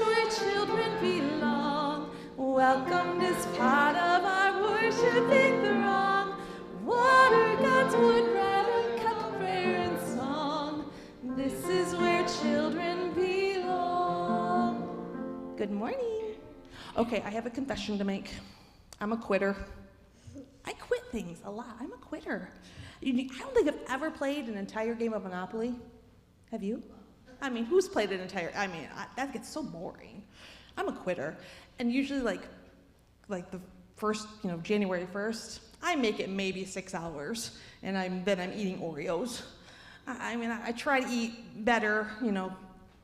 where children belong. Welcome this part of our worshiping throng. Water, God's wood, bread, and cup, prayer and song. This is where children belong. Good morning. Okay, I have a confession to make. I'm a quitter. I quit things a lot. I'm a quitter. I don't think I've ever played an entire game of Monopoly. Have you? I mean, who's played an entire, that gets so boring. I'm a quitter. And usually like the first, January 1st, I make it maybe 6 hours, and then I'm eating Oreos. I try to eat better,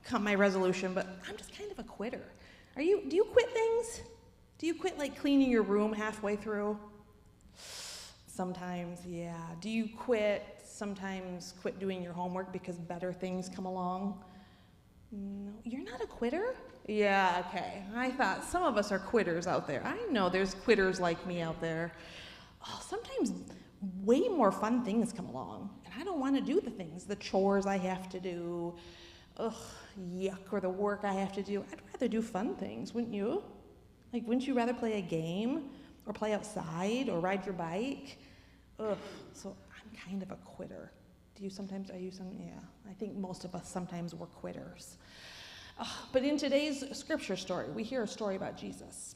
come my resolution, but I'm just kind of a quitter. Do you quit things? Do you quit like cleaning your room halfway through? Sometimes, yeah. Do you sometimes quit doing your homework because better things come along? No, you're not a quitter? Yeah, okay. I thought some of us are quitters out there. I know there's quitters like me out there. Oh, sometimes way more fun things come along, and I don't want to do the chores I have to do, yuck, or the work I have to do. I'd rather do fun things, wouldn't you? Like, wouldn't you rather play a game, or play outside, or ride your bike? So I'm kind of a quitter. Are you some? Yeah, I think most of us sometimes we're quitters. But in today's scripture story, we hear a story about Jesus.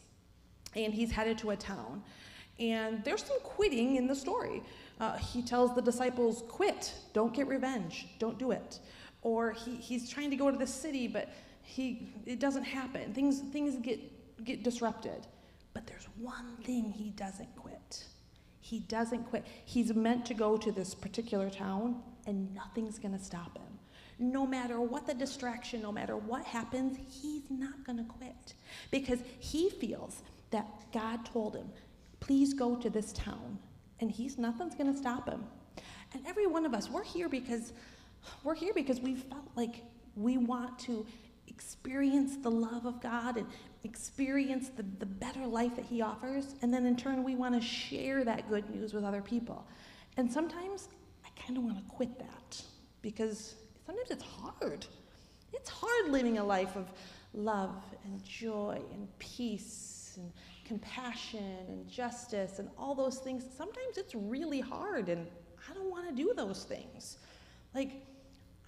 And he's headed to a town. And there's some quitting in the story. He tells the disciples, quit, don't get revenge, don't do it. Or he's trying to go to the city, but it doesn't happen. Things get disrupted. But there's one thing he doesn't quit. He doesn't quit. He's meant to go to this particular town, and nothing's going to stop him. No matter what the distraction, no matter what happens, he's not going to quit. Because he feels that God told him, please go to this town, and nothing's going to stop him. And every one of us, we're here because we felt like we want to experience the love of God and experience the better life that he offers, and then in turn we want to share that good news with other people. And sometimes I kind of want to quit that, because sometimes it's hard. It's hard living a life of love and joy and peace and compassion and justice and all those things. Sometimes it's really hard, and I don't want to do those things. Like,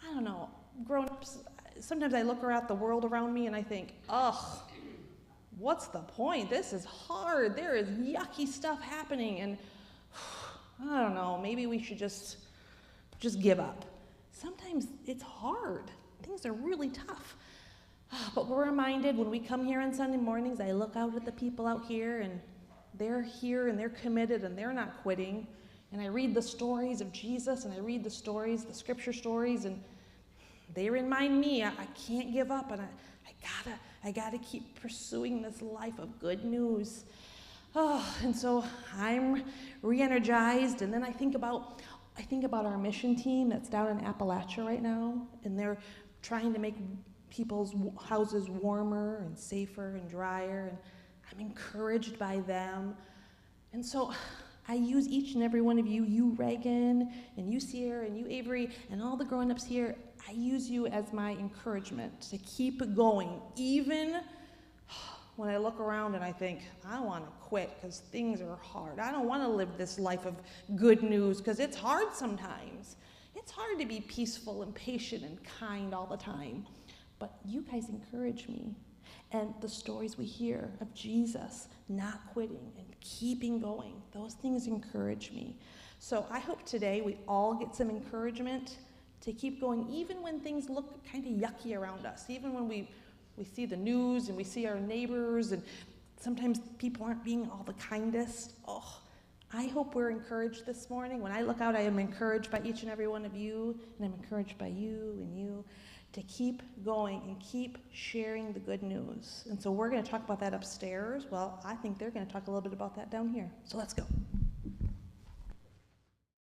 I don't know, grown-ups, sometimes I look around the world around me and I think, what's the point? This is hard. There is yucky stuff happening, and I don't know, maybe we should just give up. Sometimes it's hard. Things are really tough. But we're reminded when we come here on Sunday mornings, I look out at the people out here, and they're here and they're committed and they're not quitting. And I read the stories of Jesus, and I read the scripture stories, and they remind me I can't give up, and I gotta keep pursuing this life of good news. And so I'm re-energized, and then I think about our mission team that's down in Appalachia right now, and they're trying to make people's houses warmer and safer and drier, and I'm encouraged by them. And so I use each and every one of you Reagan, and you Sierra, and you Avery, and all the grown-ups here, I use you as my encouragement to keep going, even when I look around and I think, I want to quit because things are hard. I don't want to live this life of good news because it's hard sometimes. It's hard to be peaceful and patient and kind all the time. But you guys encourage me. And the stories we hear of Jesus not quitting and keeping going, those things encourage me. So I hope today we all get some encouragement to keep going, even when things look kind of yucky around us, even when we see the news and we see our neighbors, and sometimes people aren't being all the kindest. I hope we're encouraged this morning. When I look out, I am encouraged by each and every one of you, and I'm encouraged by you and you to keep going and keep sharing the good news. And so we're going to talk about that upstairs. Well, I think they're going to talk a little bit about that down here. So let's go.